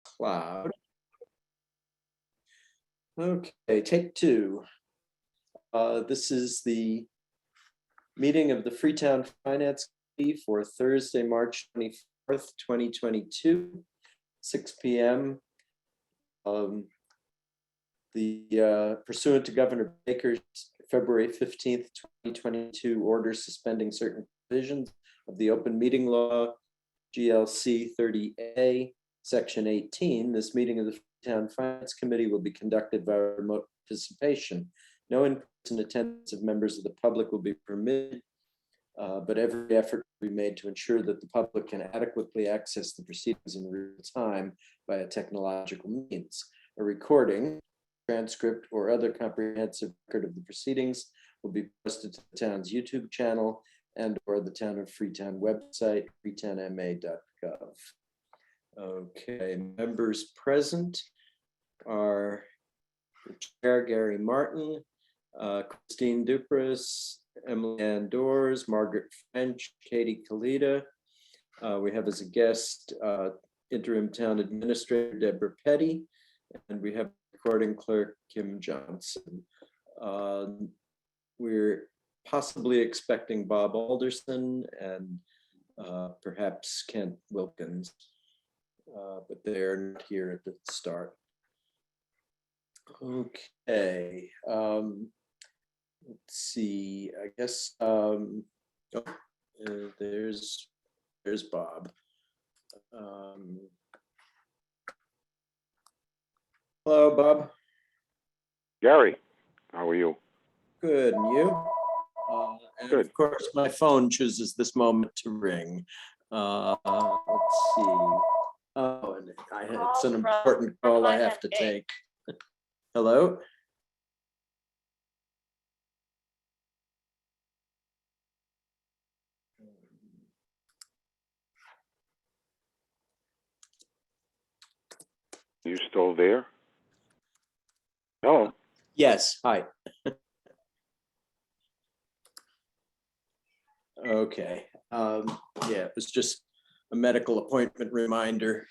cloud. Okay, take two. This is the meeting of the Freetown Finance Committee for Thursday, March 24th, 2022, 6 p.m. Pursuant to Governor Baker's February 15th, 2022 order suspending certain provisions of the open meeting law, GLC 30A, Section 18, this meeting of the Freetown Finance Committee will be conducted via remote participation. No in-person attendance of members of the public will be permitted, but every effort will be made to ensure that the public can adequately access the proceedings in real time via technological means. A recording, transcript, or other comprehensive record of the proceedings will be posted to the town's YouTube channel and or the Town of Freetown website, freetownma.gov. Okay, members present are the Chair, Gary Martin, Christine Dupras, Emily Ann Dors, Margaret French, Katie Kalita. We have as a guest Interim Town Administrator Deborah Petty, and we have recording clerk Kim Johnson. We're possibly expecting Bob Alderson and perhaps Kent Wilkins, but they're not here at the start. Okay, let's see, I guess, there's Bob. Hello, Bob. Gary, how are you? Good, and you? And Good. of course, my phone chooses this moment to ring. Let's see. Oh, and it's an important call I have to take. Hello? You still there? Hello. Yes, hi. Okay, yeah, it was just a medical appointment reminder.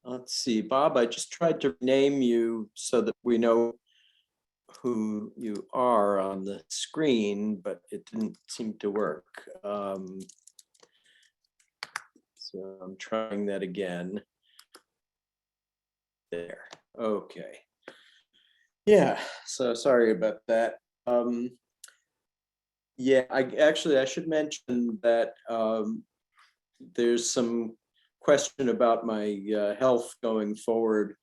Let's see, Bob, I just tried to name you so that we know who you are on the screen, but it didn't seem to work. So I'm trying that again. There, okay. Yeah, so sorry about that. Yeah, I should mention that there's some question about my health going forward,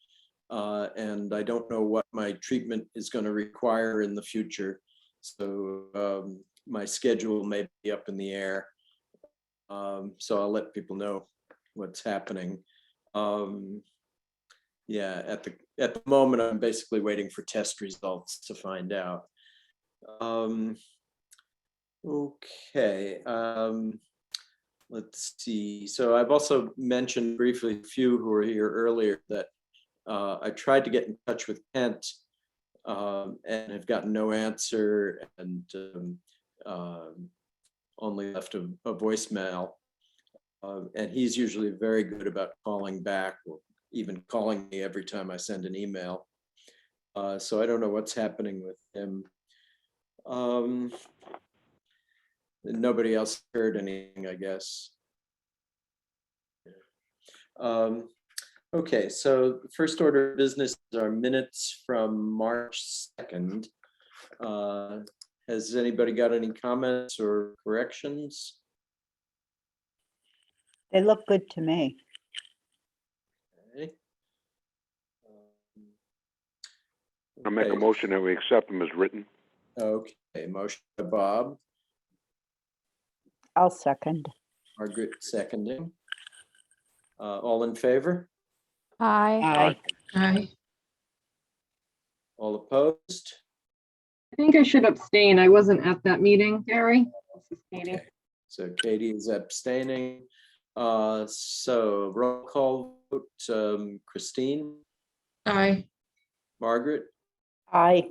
and I don't know what my treatment is going to require in the future. So my schedule may be up in the air. So I'll let people know what's happening. Yeah, at the moment, I'm basically waiting for test results to find out. Okay, let's see. So I've also mentioned briefly a few who were here earlier that I tried to get in touch with Kent and have gotten no answer, and only left a voicemail. And he's usually very good about calling back, or even calling me every time I send an email. So I don't know what's happening with him. Nobody else heard anything, I guess. Okay, so the first order of business is our minutes from March 2nd. Has anybody got any comments or corrections? They look good to me. Okay. I'll make a Okay. motion that we accept them as written. Okay, motion by Bob, I'll second. Margaret seconding. All in favor? Aye. Aye. Aye. All opposed? I think I should abstain. I wasn't at that meeting, Gary. This is Katie. Okay, so Katie is abstaining. So roll call vote, Christine, Aye. Margaret, Aye.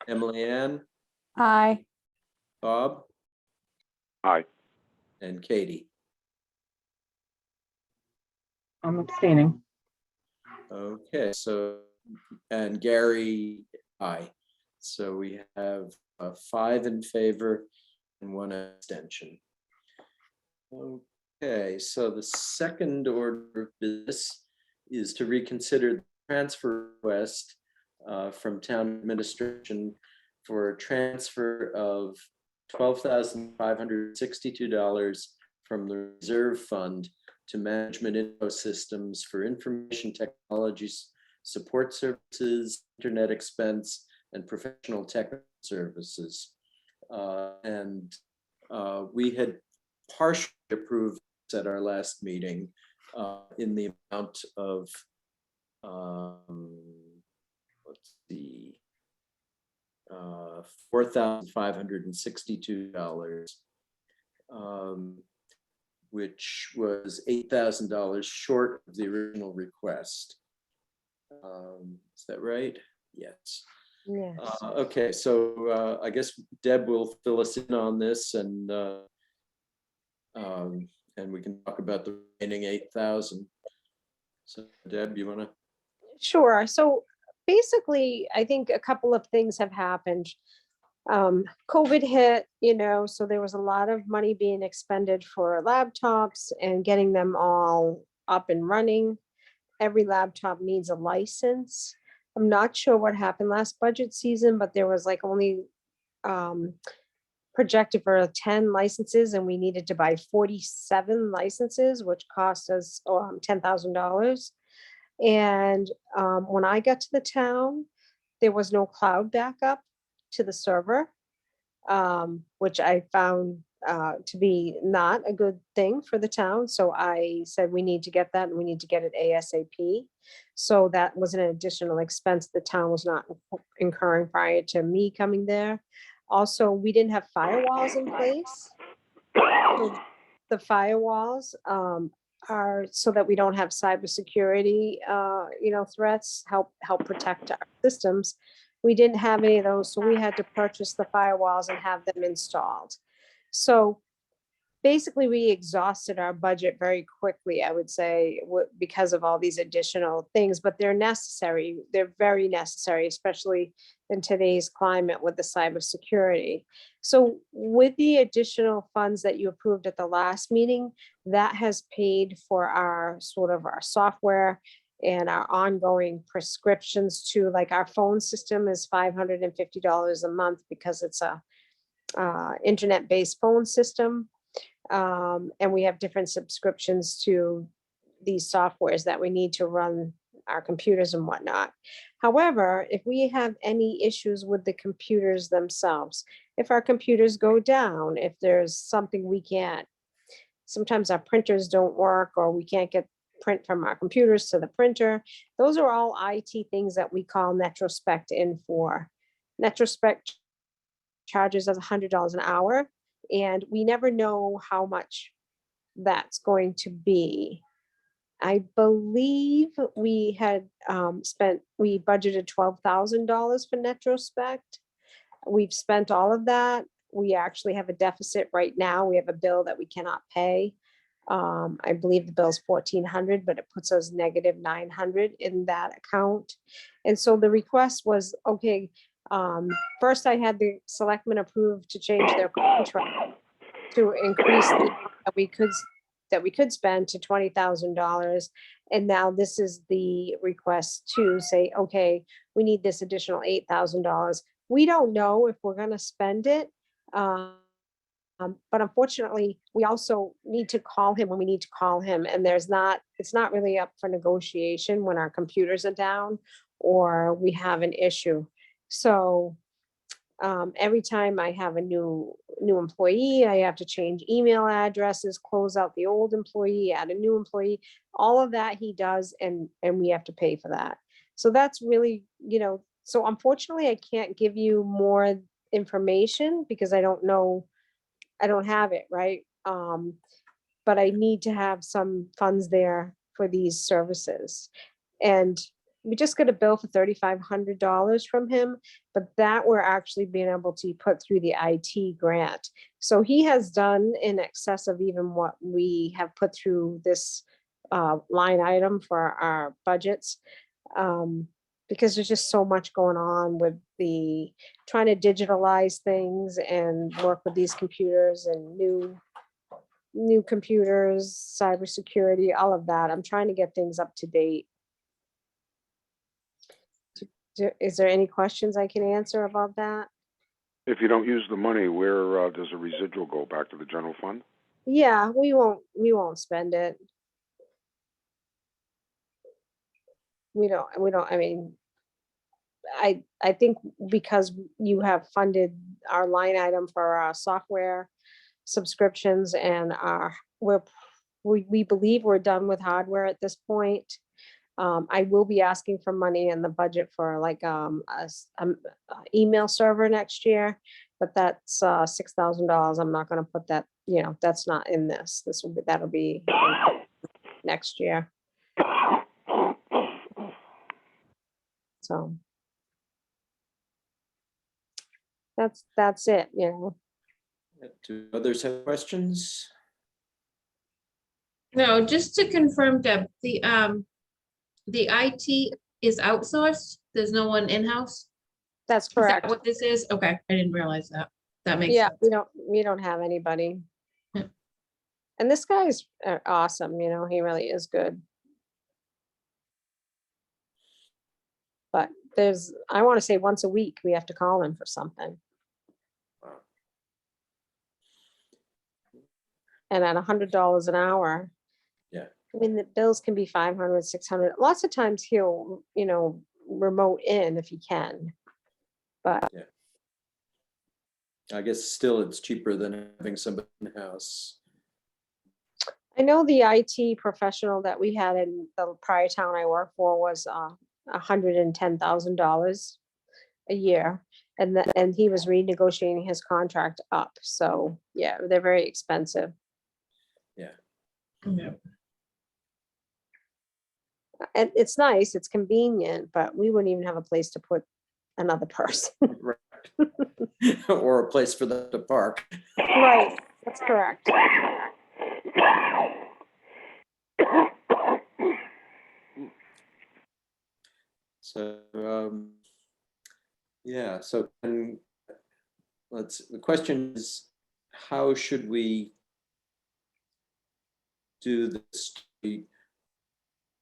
Emily Ann, Aye. Bob, Aye. and Katie. I'm abstaining. Okay, so, and Gary, aye. So we have 5 in favor and 1 abstention. Okay, so the second order of business is to reconsider the transfer request from town administration for a transfer of $12,562 from the reserve fund to Management Info Systems for information technologies, support services, internet expense, and professional technical services. We had partially approved at our last meeting in the amount of, let's see, $4,562, which was $8,000 short of the original request. Is that right? Yes. Yes. Okay, so I guess Deb will fill us in on this, and we can talk about the remaining 8,000. So Deb, you want to? Sure. So basically, I think a couple of things have happened. COVID hit, so there was a lot of money being expended for laptops and getting them all up and running. Every laptop needs a license. I'm not sure what happened last budget season, but there was like only projected for 10 licenses, and we needed to buy 47 licenses, which cost us $10,000. And when I got to the town, there was no cloud backup to the server, which I found to be not a good thing for the town. So I said, we need to get that, and we need to get it ASAP. So that was an additional expense the town was not incurring prior to me coming there. Also, we didn't have firewalls in place. So the firewalls are so that we don't have cybersecurity, threats, help protect our systems. We didn't have any of those, so we had to purchase the firewalls and have them installed. So basically, we exhausted our budget very quickly, I would say, because of all these additional things, but they're necessary. They're very necessary, especially in today's climate with the cybersecurity. So with the additional funds that you approved at the last meeting, that has paid for our software and our ongoing prescriptions to, like, our phone system is $550 a month because it's a internet-based phone system. And we have different subscriptions to these softwares that we need to run our computers and whatnot. However, if we have any issues with the computers themselves, if our computers go down, if there's something we can't, sometimes our printers don't work, or we can't get print from our computers to the printer, those are all IT things that we call Netrospect in for. Netrospect charges us $100 an hour, and we never know how much that's going to be. I believe we had we budgeted $12,000 for Netrospect. We've spent all of that. We actually have a deficit right now. We have a bill that we cannot pay. I believe the bill's $1,400, but it puts us negative $900 in that account. And so the request was, okay, first I had the selectmen approve to change their contract to increase the that we could spend to $20,000. And now this is the request to say, okay, we need this additional $8,000. We don't know if we're going to spend it. But unfortunately, we also need to call him when we need to call him. And it's not really up for negotiation when our computers are down or we have an issue. So every time I have a new employee, I have to change email addresses, close out the old employee, add a new employee, all of that he does, and we have to pay for that. So that's really, so unfortunately, I can't give you more information because I don't know, I don't have it, right? But I need to have some funds there for these services. And we just got a bill for $3,500 from him, but that we're actually being able to put through the IT grant. So he has done in excess of even what we have put through this line item for our budgets. Because there's just so much going on with the, trying to digitalize things and work with these computers and new computers, cybersecurity, all of that. I'm trying to get things up to date. Is there any questions I can answer about that? If you don't use the money, where does the residual go? Back to the general fund? Yeah, we won't spend it. We don't, I mean, I think because you have funded our line item for our software subscriptions and we believe we're done with hardware at this point. I will be asking for money in the budget for like email server next year, but that's $6,000. I'm not gonna put that, that's not in this. That'll be next year. So that's it, Do others have questions? No, just to confirm, Deb, the IT is outsourced? There's no one in-house? That's Is that correct. what this is? Okay, I didn't realize that. That makes Yeah, sense. we don't have anybody. Yeah. And this guy's awesome, he really is good. But I want to say once a week, we have to call him for something. Wow. And at $100 an hour. Yeah. I mean, the bills can be 500, 600. Lots of times he'll, remote in if he can. But I guess still it's cheaper than having somebody in the house. I know the IT professional that we had in the prior town I worked for was $110,000 a year. And he was renegotiating his contract up. So yeah, they're very expensive. Yeah. And it's nice, it's convenient, but we wouldn't even have a place to put another person. Right. Or a place for them to park. Right, that's correct. So, so the question is, how should we do this? Do we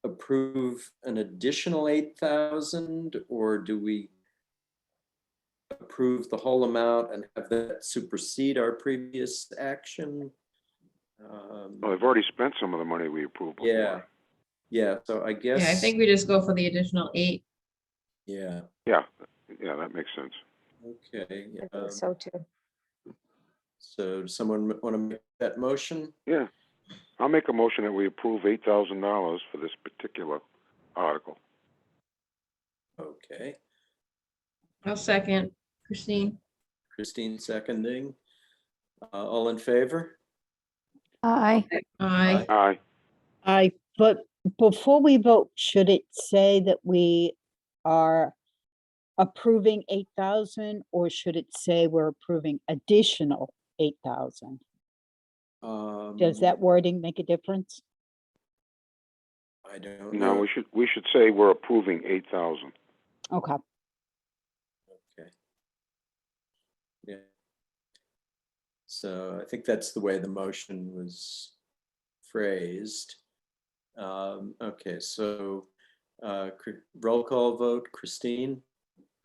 approve an additional 8,000, or do we approve the whole amount and have that supersede our previous action? Well, I've already spent some of the money we approved before. Yeah, so I guess. Yeah, I think we just go for the additional 8. Yeah, Yeah, that makes sense. okay. I think so too. So does someone want to make that motion? Yeah. I'll make a motion that we approve $8,000 for this particular article. Okay, I'll second. Christine? Christine seconding. All in favor? Aye. Aye. Aye. But before we vote, should it say that we are approving 8,000 or should it say we're approving additional 8,000? Does that wording make a difference? I don't No, know. we should say we're approving 8,000. Okay. Okay. Yeah. So I think that's the way the motion was phrased. Okay, so roll call vote, Christine,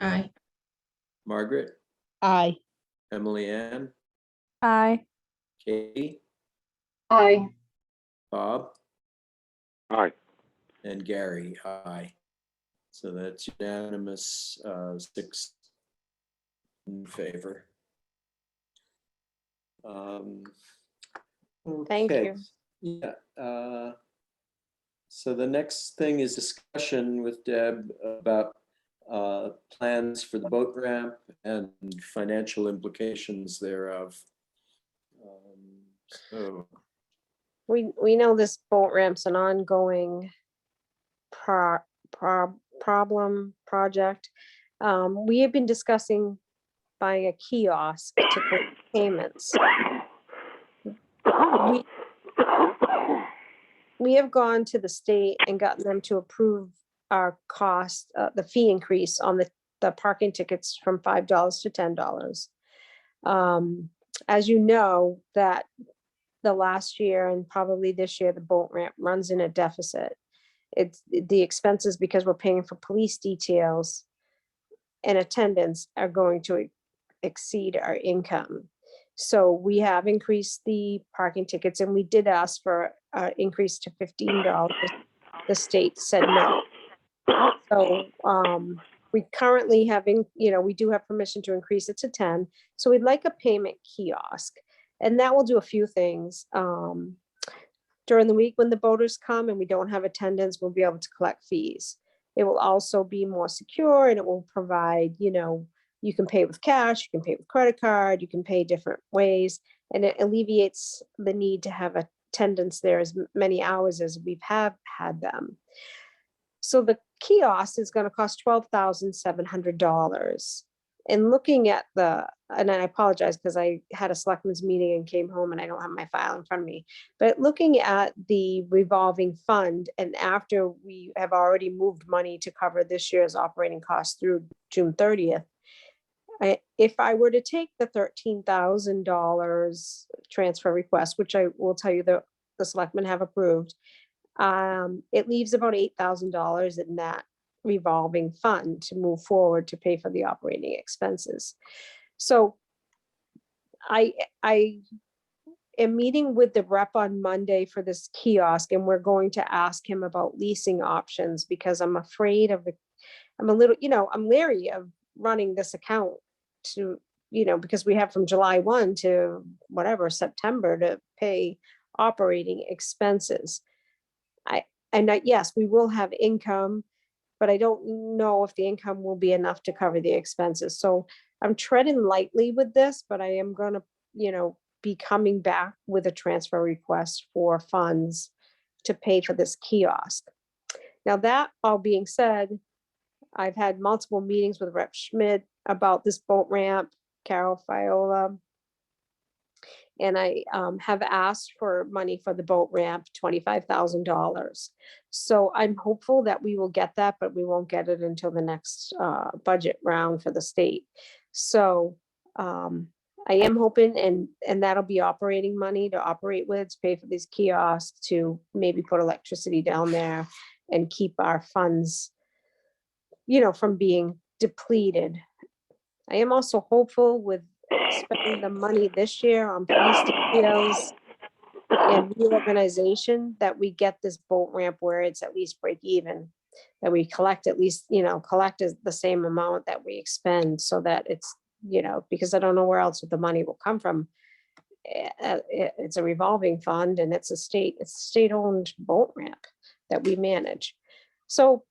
Aye. Margaret, Aye. Emily Ann, Aye. Katie, Aye. Bob, Aye. and Gary, aye. So that's unanimous, 6 in favor. Thank Okay. you. Yeah. So the next thing is discussion with Deb about plans for the boat ramp and financial implications thereof. So, We know this boat ramp's an ongoing project. We have been discussing buying a kiosk to put payments. we have gone to the state and gotten them to approve our cost, the fee increase on the parking tickets from $5 to $10. As you know, that the last year and probably this year, the boat ramp runs in a deficit. It's the expenses because we're paying for police details and attendance are going to exceed our income. So we have increased the parking tickets and we did ask for an increase to $15. The state said no. So we currently having, we do have permission to increase it to 10. So we'd like a payment kiosk. And that will do a few things. During the week when the boaters come and we don't have attendance, we'll be able to collect fees. It will also be more secure and it will provide, you can pay with cash, you can pay with credit card, you can pay different ways. And it alleviates the need to have attendance there as many hours as we've had them. So the kiosk is going to cost $12,700. And looking at and I apologize because I had a selectmen's meeting and came home and I don't have my file in front of me, but looking at the revolving fund and after we have already moved money to cover this year's operating costs through June 30th, if I were to take the $13,000 transfer request, which I will tell you the selectmen have approved, it leaves about $8,000 in that revolving fund to move forward to pay for the operating expenses. So I am meeting with the rep on Monday for this kiosk and we're going to ask him about leasing options because I'm afraid of I'm a little, I'm leery of running this account to, because we have from July 1 to whatever, September to pay operating expenses. Yes, we will have income, but I don't know if the income will be enough to cover the expenses. So I'm treading lightly with this, but I am going to, be coming back with a transfer request for funds to pay for this kiosk. Now that all being said, I've had multiple meetings with Rep Schmidt about this boat ramp, Carol Fiola, and I have asked for money for the boat ramp, $25,000. So I'm hopeful that we will get that, but we won't get it until the next budget round for the state. So I am hoping, and that'll be operating money to operate with, to pay for these kiosks, to maybe put electricity down there and keep our funds, from being depleted. I am also hopeful with spending the money this year on police details and reorganization that we get this boat ramp where it's at least break even, that we collect at least, collect the same amount that we expend so that it's, because I don't know where else the money will come from. It's a revolving fund and it's a state-owned boat ramp that we manage. So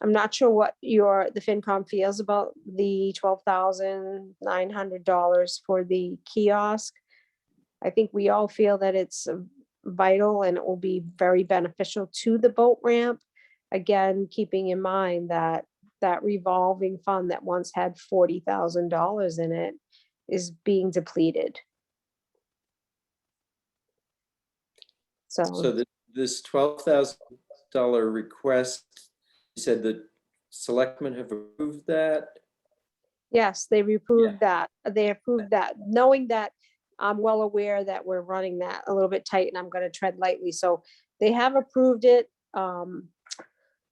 I'm not sure what the FinCom feels about the $12,900 for the kiosk. I think we all feel that it's vital and it will be very beneficial to the boat ramp. Again, keeping in mind that revolving fund that once had $40,000 in it is being depleted. So This $12,000 request, you said the selectmen have approved that? yes, they approved that. They approved that, knowing that I'm well aware that we're running that a little bit tight and I'm going to tread lightly. So they have approved it.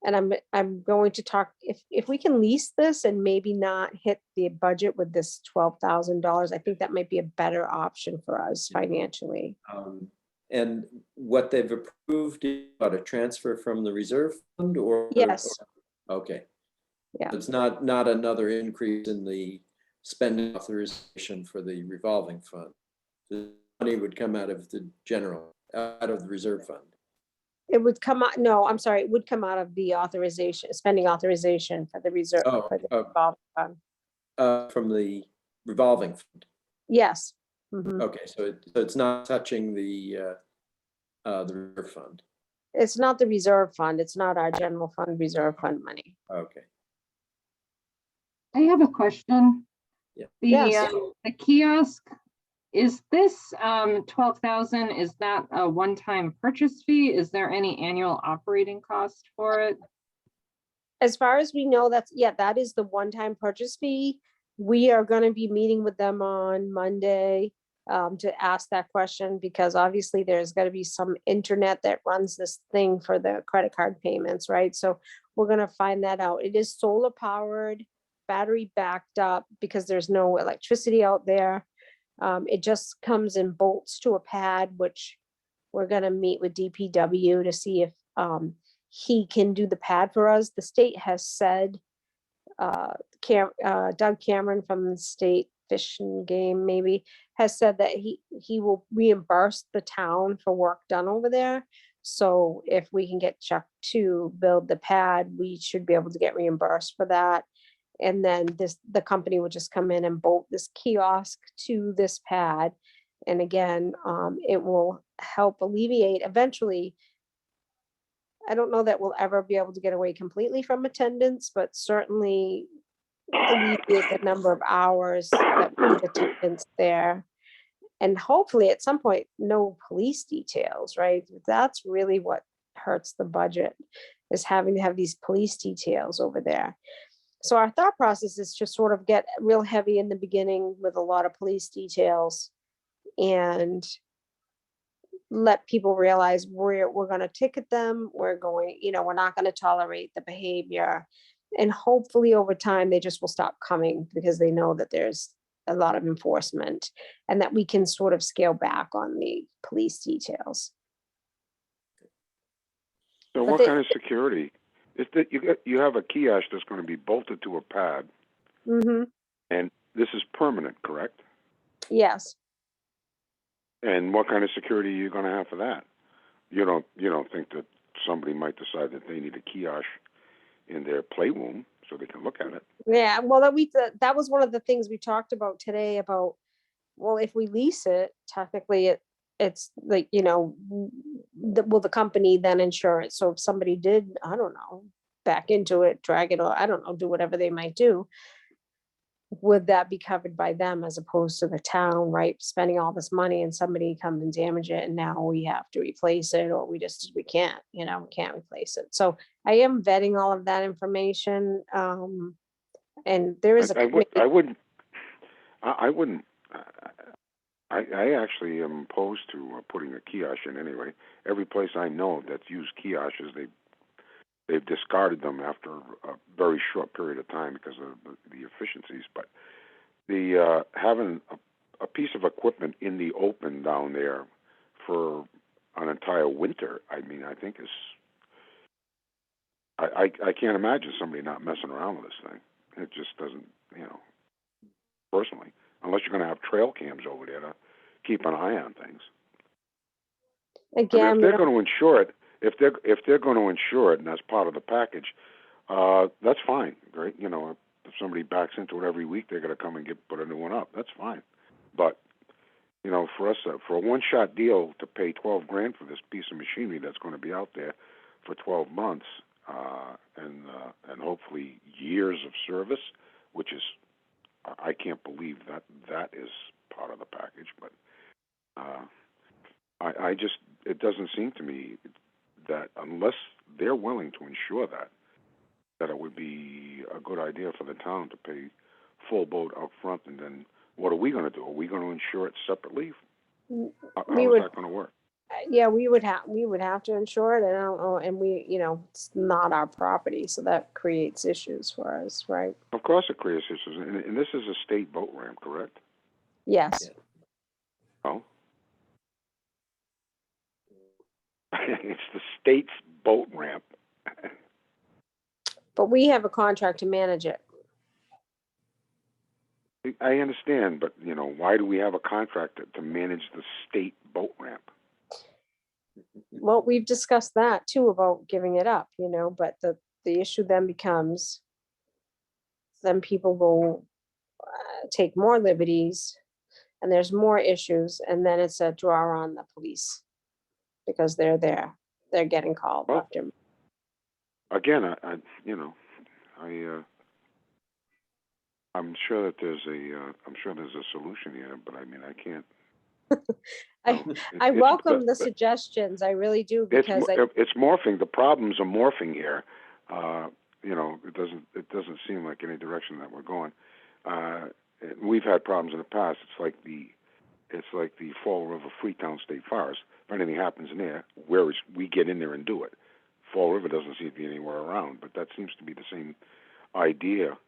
And I'm going to talk, if we can lease this and maybe not hit the budget with this $12,000, I think that might be a better option for us financially. And what they've approved is about a transfer from the reserve fund or? Yes. Okay. Yeah. It's not another increase in the spending authorization for the revolving fund. The money would come out of the out of the reserve fund. It would come out, no, I'm sorry, it would come out of the spending authorization for the reserve. Oh, for the revolving fund. From the revolving fund. Yes. Mhm. Okay, so it's not touching the reserve fund. It's not the reserve fund. It's not our general fund reserve fund money. Okay. I have a question. Yeah. The, Yes. the kiosk, Is this 12,000, is that a one-time purchase fee? Is there any annual operating cost for it? As far as we know, that is the one-time purchase fee. We are gonna be meeting with them on Monday to ask that question, because obviously there's gotta be some internet that runs this thing for the credit card payments, right? So we're gonna find that out. It is solar powered, battery backed up, because there's no electricity out there. It just comes in bolts to a pad, which we're gonna meet with DPW to see if he can do the pad for us. The state has said, Doug Cameron from the State Fish and Game maybe has said that he will reimburse the town for work done over there. So if we can get Chuck to build the pad, we should be able to get reimbursed for that. And then the company would just come in and bolt this kiosk to this pad. And again, it will help alleviate eventually. I don't know that we'll ever be able to get away completely from attendance, but certainly alleviate the number of hours that we need attendance there. And hopefully at some point, no police details, right? That's really what hurts the budget, is having to have these police details over there. So our thought process is to sort of get real heavy in the beginning with a lot of police details and let people realize we're going to ticket them. We're going, we're not going to tolerate the behavior. And hopefully over time, they just will stop coming, because they know that there's a lot of enforcement and that we can sort of scale back on the police details. So But what they- kind of security? Is that you have a kiosk that's going to be bolted to a pad, Mhm. and this is permanent, correct? Yes. And what kind of security are you going to have for that? You don't think that somebody might decide that they need a kiosk in their playroom so they can look at it? Yeah. Well, that was one of the things we talked about today about, well, if we lease it, technically it's like, will the company then insure it? So if somebody did, I don't know, back into it, drag it, or I don't know, do whatever they might do, would that be covered by them as opposed to the town, right? Spending all this money and somebody comes and damage it and now we have to replace it, or we can't, we can't replace it. So I am vetting all of that information. And there is a I committee. wouldn't. I actually am opposed to putting a kiosk in anyway. Every place I know that's used kiosks, they've discarded them after a very short period of time because of the efficiencies. But the having a piece of equipment in the open down there for an entire winter, I mean, I think is I can't imagine somebody not messing around with this thing. It just doesn't, personally, unless you're going to have trail cams over there to keep an eye on things. Again, I mean, if they're going to insure it, if they're going to insure it, and that's part of the package, that's fine, right? If somebody backs into it every week, they're going to come and put a new one up. That's fine. But for us, for a one-shot deal to pay $12,000 for this piece of machinery that's going to be out there for 12 months, and hopefully years of service, which is, I can't believe that is part of the package, but I just, it doesn't seem to me that unless they're willing to insure that it would be a good idea for the town to pay full boat up front, and then what are we going to do? Are we going to insure it separately? How is that going to work? Yeah, we would have to insure it, and I don't know, and it's not our property, so that creates issues for us, right? Of course it creates issues, and this is a state boat ramp, correct? Yes. Oh. It's the state's boat ramp. But we have a contract to manage it. I understand, but why do we have a contract to manage the state boat ramp? Well, we've discussed that too, about giving it up, but the issue then becomes, then people will take more liberties and there's more issues, and then it's a draw on the police because they're there. They're getting called Well, after. Again, I'm sure that there's a solution here, but I mean, I can't I No. It's- welcome the but- suggestions. I really do, It's because it's morphing. The problems are morphing here. You know, it doesn't seem like any direction that we're going. We've had problems in the past. It's like the Fall River Freetown State Forest. If anything happens in there, we get in there and do it. Fall River doesn't seem to be anywhere around, but that seems to be the same idea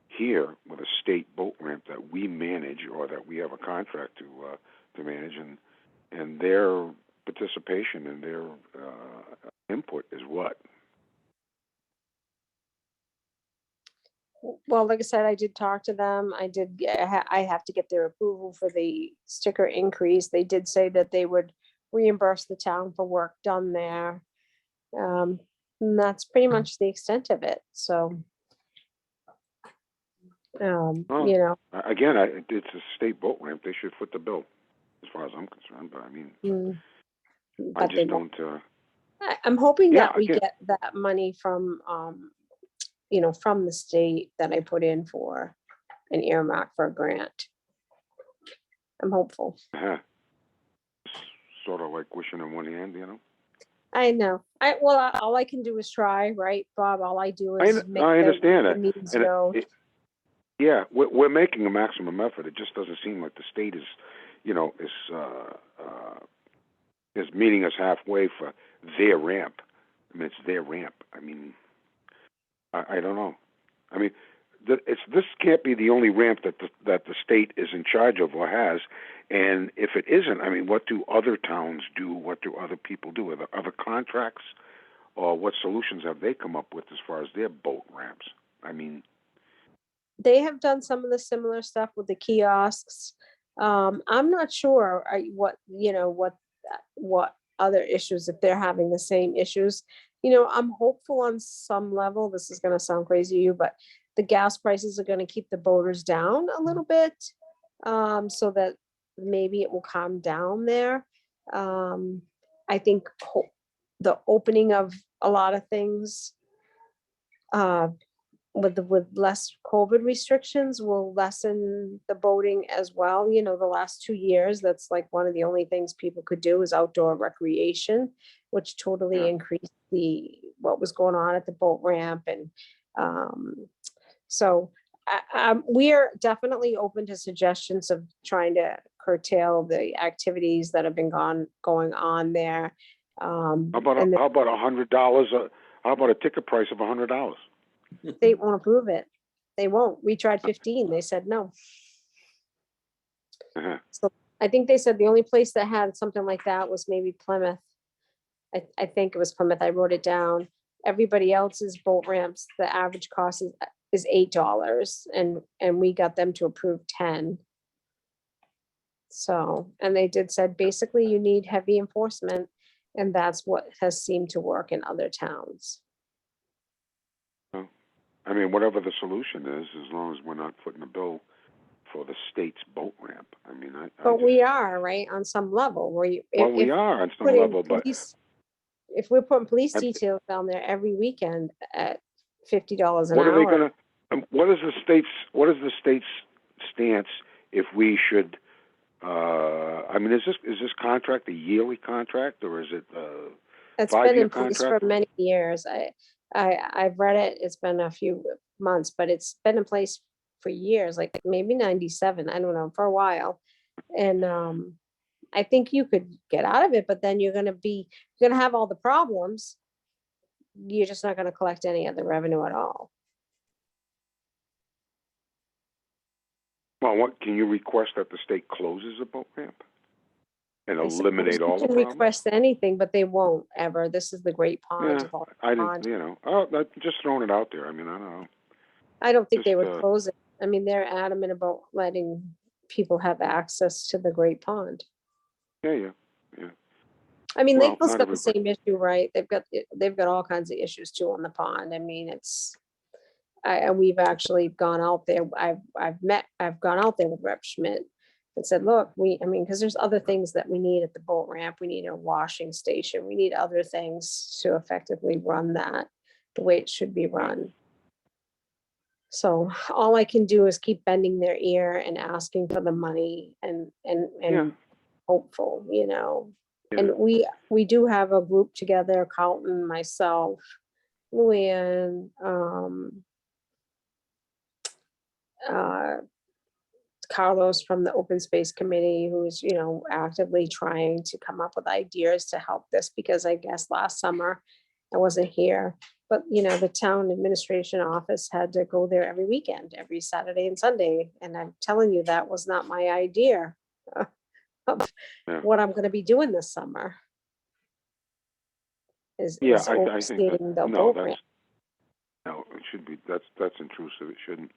here with a state boat ramp that we manage or that we have a contract to manage, and their participation and their input is what? well, like I said, I did talk to them. I have to get their approval for the sticker increase. They did say that they would reimburse the town for work done there. And that's pretty much the extent of it, so. Oh. You know, Again, it's a state boat ramp. They should foot the bill, as far as I'm concerned. But I mean, mm, I but they just won't. don't. I'm hoping Yeah, that we again- get that money from, from the state that I put in for an earmark for a grant. I'm hopeful. Sort of like wishing in one hand, you know. I know. All I can do is try, right, Bob? All I do I is make understand the that. needs And known. Yeah, we're making a maximum effort. It just doesn't seem like the state is, is meeting us halfway for their ramp. I mean, it's their ramp. I mean, I don't know. I mean, this can't be the only ramp that the state is in charge of or has. And if it isn't, I mean, what do other towns do? What do other people do? Are there other contracts, or what solutions have they come up with as far as their boat ramps? I mean, They have done some of the similar stuff with the kiosks. I'm not sure what other issues, if they're having the same issues. I'm hopeful on some level. This is going to sound crazy to you, but the gas prices are going to keep the boaters down a little bit, so that maybe it will calm down there. I think the opening of a lot of things, with less COVID restrictions will lessen the boating as well. The last 2 years, that's like one of the only things people could do is outdoor recreation, which totally Yeah. increased what was going on at the boat ramp. And so we are definitely open to suggestions of trying to curtail the activities that have been going on there. how about $100? How about a ticket price of $100? They won't approve it. They won't. We tried 15. They said no. So I think they said the only place that had something like that was maybe Plymouth. I think it was Plymouth. I wrote it down. Everybody else's boat ramps, the average cost is $8, and we got them to approve 10. So, and they said basically you need heavy enforcement, and that's what has seemed to work in other towns. I mean, whatever the solution is, as long as we're not footing the bill for the state's boat ramp. I mean, But we are, right, on some level where you. Well, we are on some put in level, but if we're putting police I- details down there every weekend at $50 an what are they hour, going to? What is the state's stance if we should? I mean, is this contract a yearly contract, or is it? it's been 5-year in place for contract? many years. I've read it. It's been a few months, but it's been in place for years, like maybe 97. I don't know, for a while. And I think you could get out of it, but then you're gonna have all the problems. You're just not gonna collect any other revenue at all. Well, what can you request that the state closes the boat ramp and I suppose eliminate you all the can problems? request anything, but they won't ever. This is the Great Pond. Yeah, of all I ponds. didn't. I'm just throwing it out there. I mean, I don't know. I don't think they Just, would close it. I mean, they're adamant about letting people have access to the Great Pond. Yeah. I mean, Well, Lakeville's not got the everybody. same issue, right? They've got all kinds of issues too on the pond. I mean, we've actually gone out there. I've gone out there with Rep Schmidt and said, look, because there's other things that we need at the boat ramp. We need a washing station. We need other things to effectively run that the way it should be run. So all I can do is keep bending their ear and asking for the money and Yeah. hopeful, you know. Yeah. And we do have a group together, Carlton, myself, Luann, uh, Carlos from the Open Space Committee, who's, you know, actively trying to come up with ideas to help this, because I guess last summer I wasn't here, but you know, the town administration office had to go there every weekend, every Saturday and Sunday. And I'm telling you, that was not my idea of Yeah. what I'm gonna be doing this summer. Is Yeah, is I think that, overseeing the no, boat that's, ramp. no, it should be, that's intrusive, it shouldn't.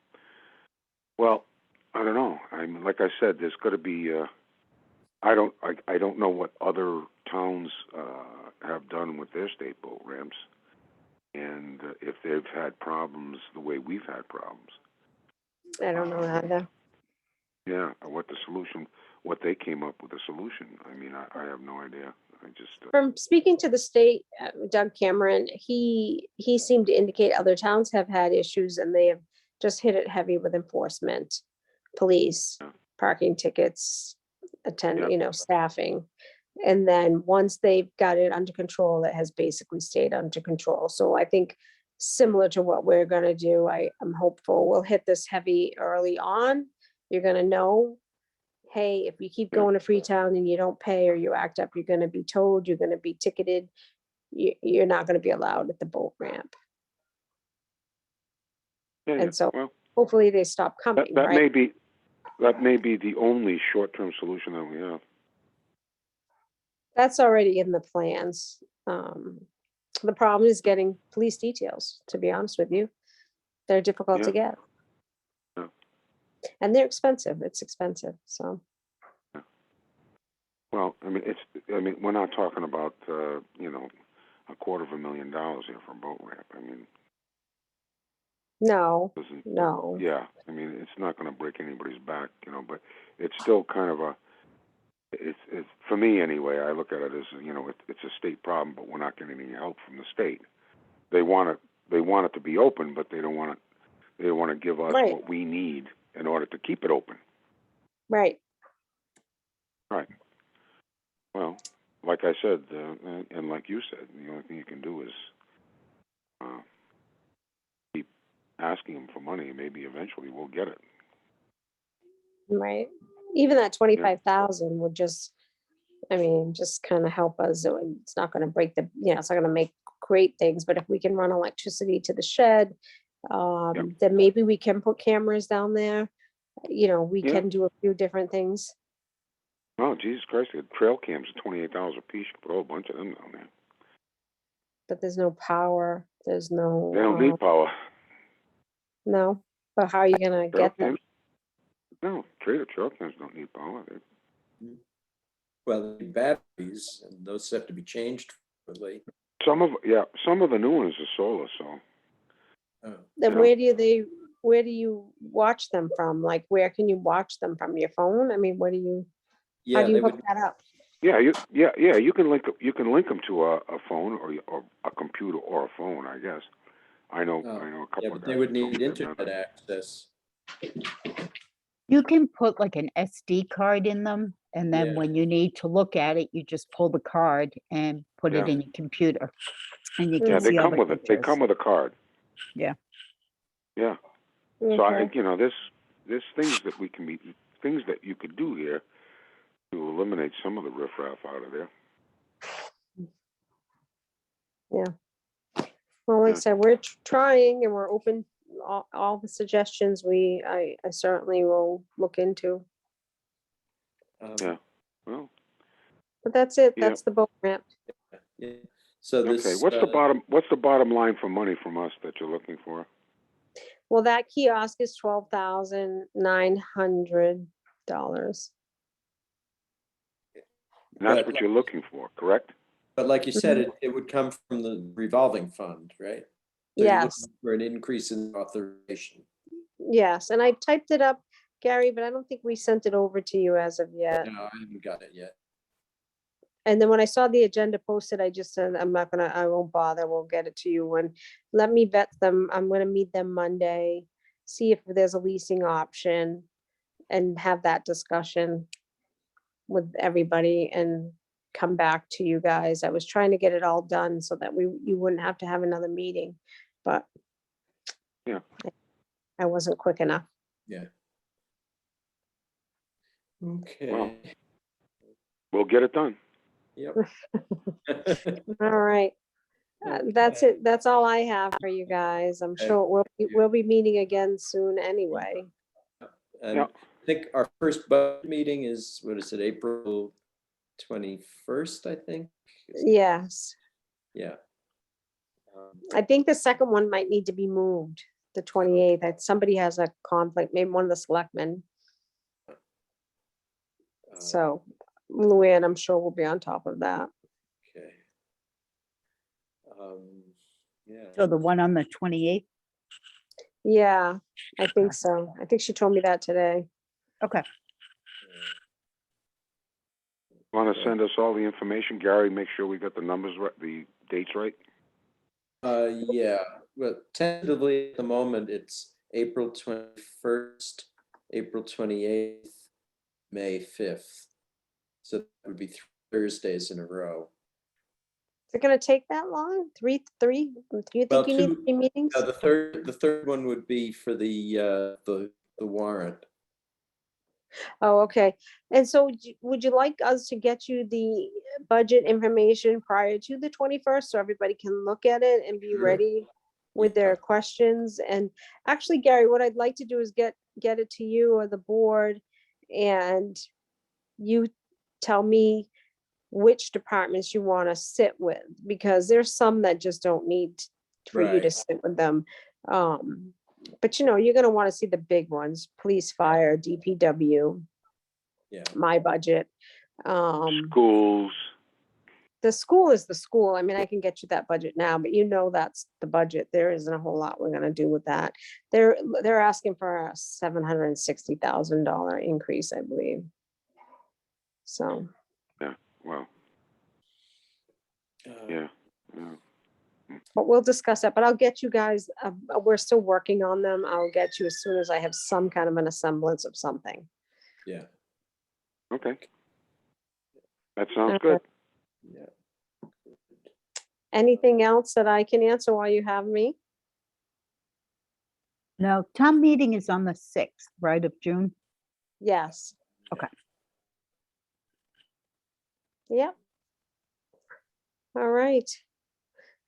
Well, I don't know, I mean, like I said, there's gotta be, I don't know what other towns, have done with their state boat ramps. And if they've had problems the way we've had problems. I don't know that. Yeah, what the solution, what they came up with a solution. I mean, I have no idea. I just, From speaking to the state, Doug Cameron, he seemed to indicate other towns have had issues and they have just hit it heavy with enforcement, police, Yeah. parking tickets, Yeah. you know, staffing. And then once they've got it under control, it has basically stayed under control. So I think similar to what we're gonna do, I'm hopeful we'll hit this heavy early on. You're gonna know, hey, if you keep Yeah. going to Freetown and you don't pay or you act up, you're gonna be told, you're gonna be ticketed. You're not gonna be allowed at the boat ramp. yeah, And so well, hopefully they stop coming, that right? may be the only short-term solution that we have. That's already in the plans. The problem is getting police details, to be honest with you. They're difficult to Yeah. get. Yeah. And they're expensive. It's expensive, so. Well, I mean, we're not talking about, you know, $250,000 here for a boat ramp. I mean, No, doesn't, no. yeah, I mean, it's not gonna break anybody's back, you know, but it's still kind of it's for me anyway, I look at it as, you know, it's a state problem, but we're not getting any help from the state. They want it to be open, but they don't want to give us Right. what we need in order to keep it open. Right. Right. Well, like I said, and like you said, the only thing you can do is keep asking them for money. Maybe eventually we'll get it. Right. Even that 25,000 would just, I mean, just kind of help us. It's not gonna break the, you know, it's not gonna make great things, but if we can run electricity to the shed, then maybe we can put cameras down there. You know, we Yeah. can do a few different things. Oh, Jesus Christ! The trail cams are $28 a piece. You put a whole bunch of them down there. But there's no power. There's no, They don't need power. no. But how are you gonna Trail get them? cams? No, trail cams don't need power. Well, the batteries, and those have to be changed frequently. Some of the new ones are solar, so. Then Yeah. where do you watch them from? Like, where can you watch them from? Your phone? I mean, how Yeah, do you they hook would, that up? Yeah, you can link them to a phone or a computer or a phone, I guess. I know a yeah, couple but of they guys. would that told need me they've done internet that. access. You can put like an SD card in them, and then Yeah. when you need to look at it, you just pull the card and put it Yeah. in your computer. And you Yeah, can they see come other with it. They pictures. come with a card. Yeah. Yeah. So Okay. there's things that you could do here to eliminate some of the riffraff out of there. Well, like I Yeah. said, we're trying and we're open, all the suggestions I certainly will look into. Yeah. Well, But that's it. Yeah. That's the boat ramp. Yeah. So this. okay. What's the bottom line for money from us that you're looking for? Well, that kiosk is $12,900. And that's But what you're looking for, correct? But like you said, Mhm. it would come from the revolving fund, right? So you're Yes, looking for an increase in authorization. yes. And I typed it up, Gary, but I don't think we sent it over to you as of yet. No, I haven't got it yet. And then when I saw the agenda posted, I just said, I won't bother. We'll get it to you and let me vet them. I'm gonna meet them Monday, see if there's a leasing option and have that discussion with everybody and come back to you guys. I was trying to get it all done so that you wouldn't have to have another meeting, but Yeah. I wasn't quick enough. Yeah. Okay. Well. We'll get it done. Yep. All right. That's it. That's all I have for you guys. I'm Okay. sure we'll be meeting again soon anyway. And Yeah. I think our first budget meeting is, what is it, April 21st, I think? Yes. Yeah. I think the second one might need to be moved, the 28th. Somebody has a conflict, maybe one of the selectmen. So Luann, I'm sure we'll be on top of that. Okay. Yeah. So the one on the 28th? Yeah, I think so. I think she told me that today. Okay. Want to send us all the information, Gary? Make sure we got the numbers right, the dates right. Yeah, but tentatively at the moment, it's April 21st, April 28th, May 5th. So that would be 3 Thursdays in a row. Is it gonna take that long? Three? Do you Well, think you need two- 3 meetings? The third one would be for the warrant. Oh, okay. And so would you like us to get you the budget information prior to the 21st so everybody can look at it and be Sure. ready with Yeah. their questions? And actually, Gary, what I'd like to do is get it to you or the board, and you tell me which departments you want to sit with, because there's some that just don't need for you to Right. sit with them. But you're gonna want to see the big ones: police, fire, DPW, Yeah. my budget. Schools. The school is the school. I mean, I can get you that budget now, but that's the budget. There isn't a whole lot we're gonna do with that. They're asking for a $760,000 increase, I believe. So, Well, yeah. Yeah. but we'll discuss that, but I'll get you guys, we're still working on them. I'll get you as soon as I have some kind of an semblance of something. Yeah. Okay. That sounds Okay. good. Yeah. Anything else that I can answer while you have me? No, town meeting is on the 6th, right, of June? Yes. Okay. Yep. All right.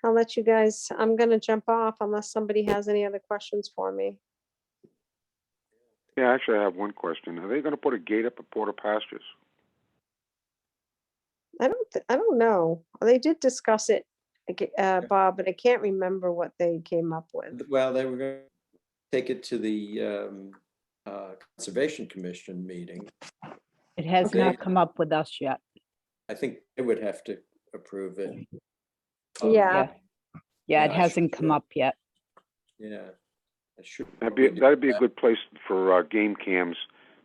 I'll let you guys, I'm gonna jump off unless somebody has any other questions for me. Yeah, actually, I have one question. Are they going to put a gate up at Porter Pastures? I don't know. They did discuss it, Bob, but I can't remember what they came up with. Well, they were going to take it to the Conservation Commission meeting. It has Okay. not come up with us yet. I think they would have to approve it. Yeah. Yeah, it Yeah, I hasn't should come do. up yet. Yeah. I should That'd probably do be a that. good place for game cams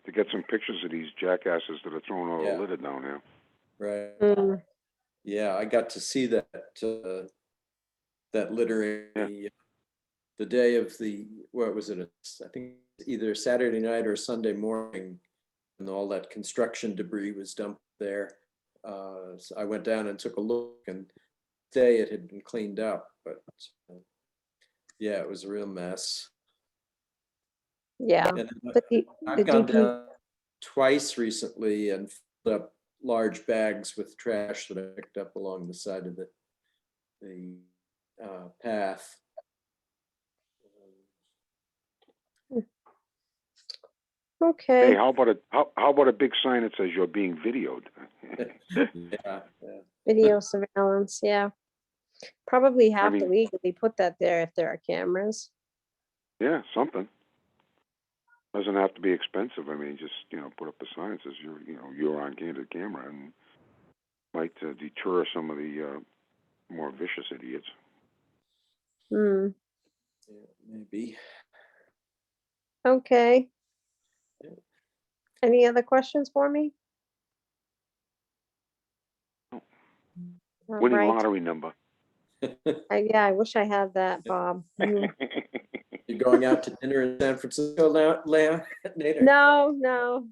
to get some pictures of these jackasses that are throwing all Yeah. the litter down there. Right. Mm, Yeah, I got to see that littering the day of what was it? I think either Saturday night or Sunday morning, and all that construction debris was dumped there. So I went down and took a look, and today it had been cleaned up, but yeah, it was a real mess. yeah. And The I've gone DP down twice recently and filled up large bags with trash that I picked up along the side of the path. Hey, Okay. how about a big sign that says you're being videoed? Yeah, Video surveillance, yeah. Probably have to mean- legally put that there if there are cameras. Yeah, something. Doesn't have to be expensive. I mean, just put up the sign that says you're on candid camera, and might deter some of the more vicious idiots. Hmm, maybe. okay. Yeah. Any other questions for me? No. All Winning right. lottery number. Yeah, I wish I had that, Bob. Mm. You're going out to dinner in San Francisco now, Nader? No.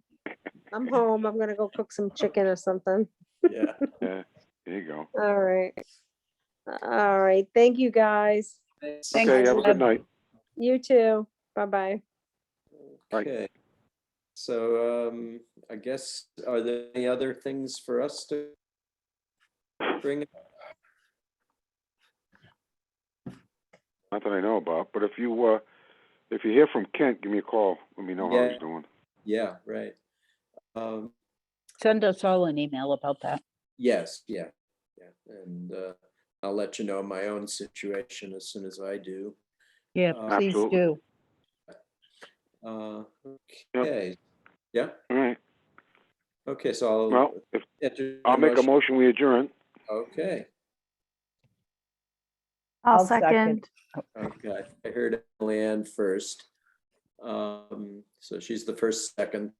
I'm home. I'm gonna go cook some chicken or something. Yeah. Yeah, there you go. All right. All right. Thank you, guys. Thanks, Okay, have a Deb. good night. You too. Bye-bye. Bye. Okay. So I guess, are there any other things for us to bring up? Not that I know about, but if you hear from Kent, give me a call. Let me know how Yeah. he's doing. Yeah, right. Send us all an email about that. Yes, yeah, yeah. And I'll let you know my own situation as soon as I do. Yeah, Uh, please Absolutely. do. Okay, yeah, All right. okay, so I'll. Well, if entertain I'll make a motion. motion, we adjourn. Okay, I'll I'll second. second. okay, I heard Leanne first. So she's the first second.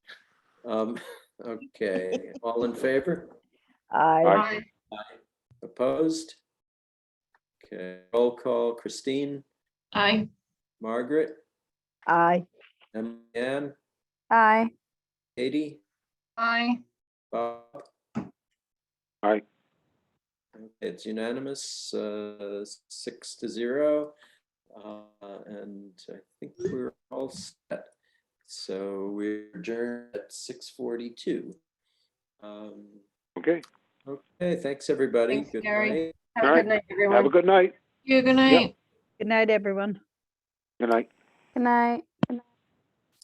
Okay, all in favor? Aye. Aye. Opposed? Okay, roll call, Christine, Aye. Margaret, Aye. Ann, Aye. Katie, Aye. Bob. Aye. Okay, it's unanimous, 6-0. And I think we're all set. So we're adjourned at 6:42. Okay. Okay, thanks, everybody. Thanks, Good Gary. night. Have a All good right. night, everyone. Have a good night. Yeah, good night. Good night, everyone. Good night. Good night.